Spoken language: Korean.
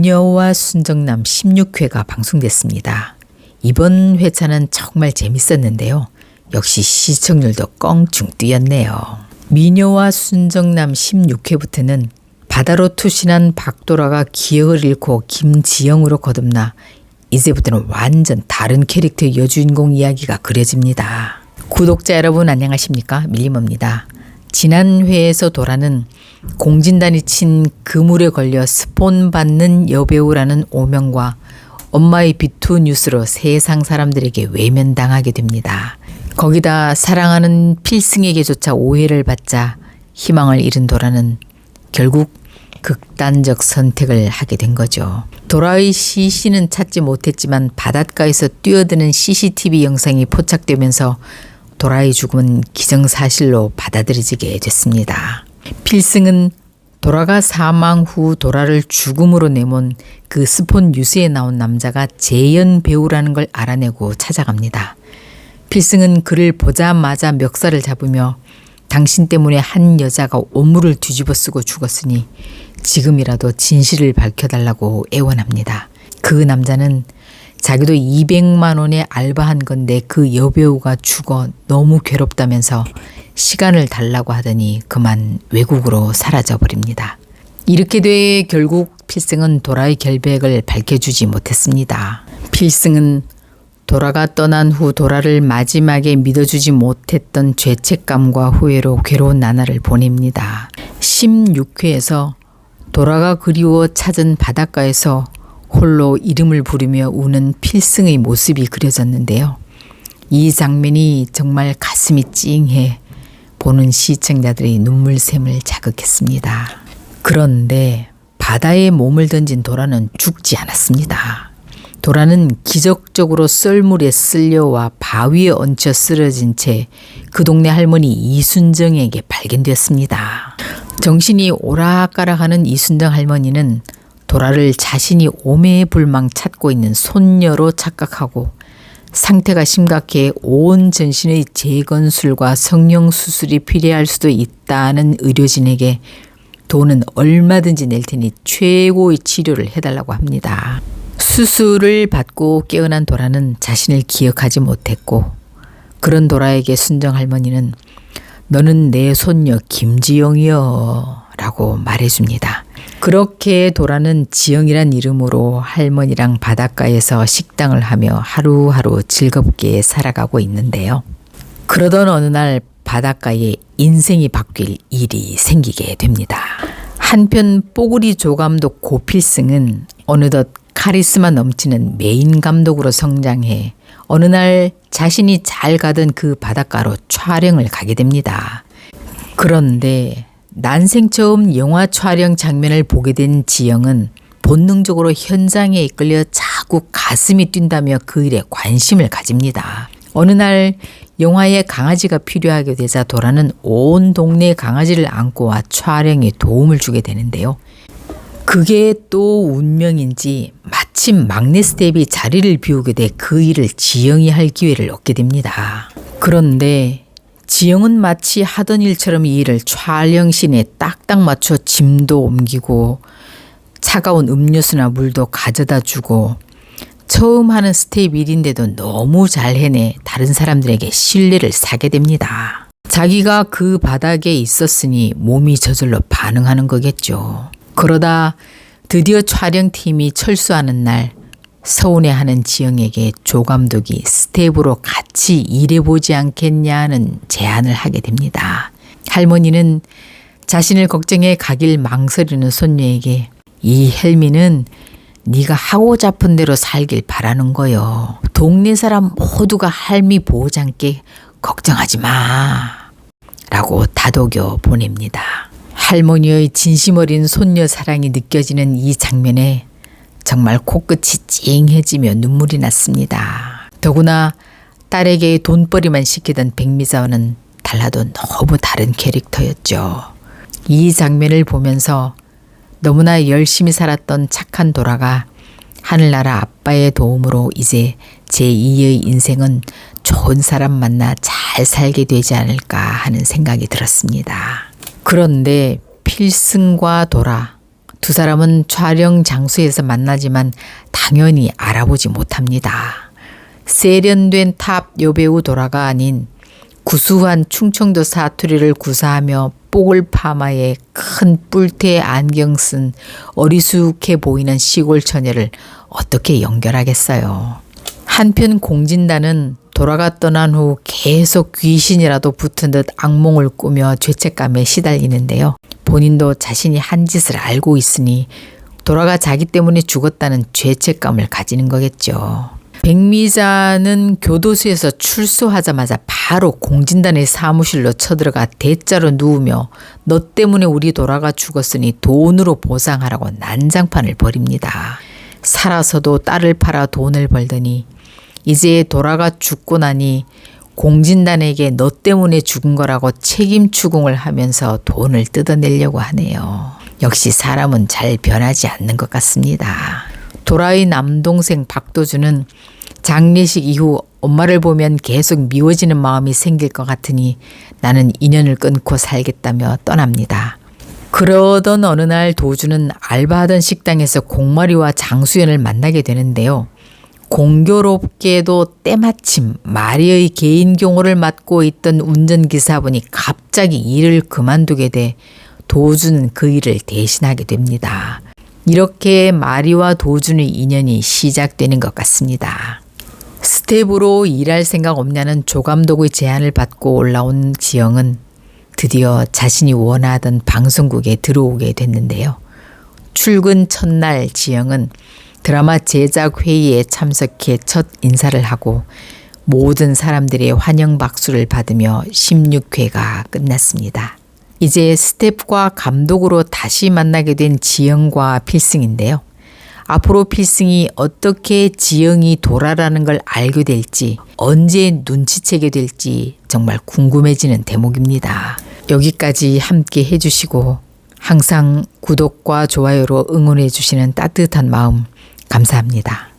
미녀와 순정남 16회가 방송됐습니다. 이번 회차는 정말 재밌었는데요. 역시 시청률도 껑충 뛰었네요. 미녀와 순정남 16회부터는 바다로 투신한 박도라가 기억을 잃고 김지영으로 거듭나 이제부터는 완전 다른 캐릭터의 여주인공 이야기가 그려집니다. 구독자 여러분 안녕하십니까? 밀림입니다. 지난 회에서 도라는 공진단이 친 그물에 걸려 스폰 받는 여배우라는 오명과 엄마의 비투 뉴스로 세상 사람들에게 외면당하게 됩니다. 거기다 사랑하는 필승에게조차 오해를 받자 희망을 잃은 도라는 결국 극단적 선택을 하게 된 거죠. 도라의 시신은 찾지 못했지만 바닷가에서 뛰어드는 CCTV 영상이 포착되면서 도라의 죽음은 기정사실로 받아들여지게 됐습니다. 필승은 도라가 사망 후 도라를 죽음으로 내몬 그 스폰 뉴스에 나온 남자가 재현 배우라는 걸 알아내고 찾아갑니다. 필승은 그를 보자마자 멱살을 잡으며 당신 때문에 한 여자가 온물을 뒤집어 쓰고 죽었으니 지금이라도 진실을 밝혀달라고 애원합니다. 그 남자는 자기도 200만 원에 알바한 건데 그 여배우가 죽어 너무 괴롭다면서 시간을 달라고 하더니 그만 외국으로 사라져버립니다. 이렇게 돼 결국 필승은 도라의 결백을 밝혀주지 못했습니다. 필승은 도라가 떠난 후 도라를 마지막에 믿어주지 못했던 죄책감과 후회로 괴로운 나날을 보냅니다. 16회에서 도라가 그리워 찾은 바닷가에서 홀로 이름을 부르며 우는 필승의 모습이 그려졌는데요. 이 장면이 정말 가슴이 찡해 보는 시청자들의 눈물샘을 자극했습니다. 그런데 바다에 몸을 던진 도라는 죽지 않았습니다. 도라는 기적적으로 썰물에 쓸려와 바위에 얹혀 쓰러진 채 그 동네 할머니 이순정에게 발견되었습니다. 정신이 오락가락하는 이순정 할머니는 도라를 자신이 오매불망 찾고 있는 손녀로 착각하고 상태가 심각해 온 전신의 재건술과 성형수술이 필요할 수도 있다는 의료진에게 돈은 얼마든지 낼 테니 최고의 치료를 해달라고 합니다. 수술을 받고 깨어난 도라는 자신을 기억하지 못했고 그런 도라에게 순정 할머니는 너는 내 손녀 김지영이여 라고 말해줍니다. 그렇게 도라는 지영이란 이름으로 할머니랑 바닷가에서 식당을 하며 하루하루 즐겁게 살아가고 있는데요. 그러던 어느 날 바닷가에 인생이 바뀔 일이 생기게 됩니다. 한편 뽀글이 조감독 고필승은 어느덧 카리스마 넘치는 메인 감독으로 성장해 어느 날 자신이 잘 가던 그 바닷가로 촬영을 가게 됩니다. 그런데 난생 처음 영화 촬영 장면을 보게 된 지영은 본능적으로 현장에 이끌려 자꾸 가슴이 뛴다며 그 일에 관심을 가집니다. 어느 날 영화에 강아지가 필요하게 되자 도라는 온 동네 강아지를 안고 와 촬영에 도움을 주게 되는데요. 그게 또 운명인지 마침 막내 스텝이 자리를 비우게 돼 그 일을 지영이 할 기회를 얻게 됩니다. 그런데 지영은 마치 하던 일처럼 이 일을 촬영신에 딱딱 맞춰 짐도 옮기고 차가운 음료수나 물도 가져다 주고 처음 하는 스텝 일인데도 너무 잘 해내 다른 사람들에게 신뢰를 사게 됩니다. 자기가 그 바닥에 있었으니 몸이 저절로 반응하는 거겠죠. 그러다 드디어 촬영팀이 철수하는 날 서운해하는 지영에게 조 감독이 스텝으로 같이 일해보지 않겠냐는 제안을 하게 됩니다. 할머니는 자신을 걱정해 가길 망설이는 손녀에게 이 헬미는 네가 하고 싶은 대로 살길 바라는 거요. 동네 사람 모두가 할미 보호자께 걱정하지 마 라고 다독여 보냅니다. 할머니의 진심 어린 손녀 사랑이 느껴지는 이 장면에 정말 코끝이 찡해지며 눈물이 났습니다. 더구나 딸에게 돈벌이만 시키던 백미자와는 달라도 너무 다른 캐릭터였죠. 이 장면을 보면서 너무나 열심히 살았던 착한 도라가 하늘나라 아빠의 도움으로 이제 제2의 인생은 좋은 사람 만나 잘 살게 되지 않을까 하는 생각이 들었습니다. 그런데 필승과 도라 두 사람은 촬영 장소에서 만나지만 당연히 알아보지 못합니다. 세련된 탑 여배우 도라가 아닌 구수한 충청도 사투리를 구사하며 뽀글 파마에 큰 뿔테 안경 쓴 어리숙해 보이는 시골 처녀를 어떻게 연결하겠어요. 한편 공진단은 도라가 떠난 후 계속 귀신이라도 붙은 듯 악몽을 꾸며 죄책감에 시달리는데요. 본인도 자신이 한 짓을 알고 있으니 도라가 자기 때문에 죽었다는 죄책감을 가지는 거겠죠. 백미자는 교도소에서 출소하자마자 바로 공진단의 사무실로 쳐들어가 대자로 누우며 너 때문에 우리 도라가 죽었으니 돈으로 보상하라고 난장판을 벌입니다. 살아서도 딸을 팔아 돈을 벌더니 이제 도라가 죽고 나니 공진단에게 너 때문에 죽은 거라고 책임 추궁을 하면서 돈을 뜯어내려고 하네요. 역시 사람은 잘 변하지 않는 것 같습니다. 도라의 남동생 박도주는 장례식 이후 엄마를 보면 계속 미워지는 마음이 생길 것 같으니 나는 인연을 끊고 살겠다며 떠납니다. 그러던 어느 날 도주는 알바하던 식당에서 공마리와 장수연을 만나게 되는데요. 공교롭게도 때마침 마리의 개인 경호를 맡고 있던 운전기사분이 갑자기 일을 그만두게 돼 도주는 그 일을 대신하게 됩니다. 이렇게 마리와 도준의 인연이 시작되는 것 같습니다. 스텝으로 일할 생각 없냐는 조감독의 제안을 받고 올라온 지영은 드디어 자신이 원하던 방송국에 들어오게 됐는데요. 출근 첫날 지영은 드라마 제작 회의에 참석해 첫 인사를 하고 모든 사람들의 환영 박수를 받으며 16회가 끝났습니다. 이제 스텝과 감독으로 다시 만나게 된 지영과 필승인데요. 앞으로 필승이 어떻게 지영이 도라라는 걸 알게 될지, 언제 눈치채게 될지 정말 궁금해지는 대목입니다. 여기까지 함께 해주시고 항상 구독과 좋아요로 응원해 주시는 따뜻한 마음 감사합니다.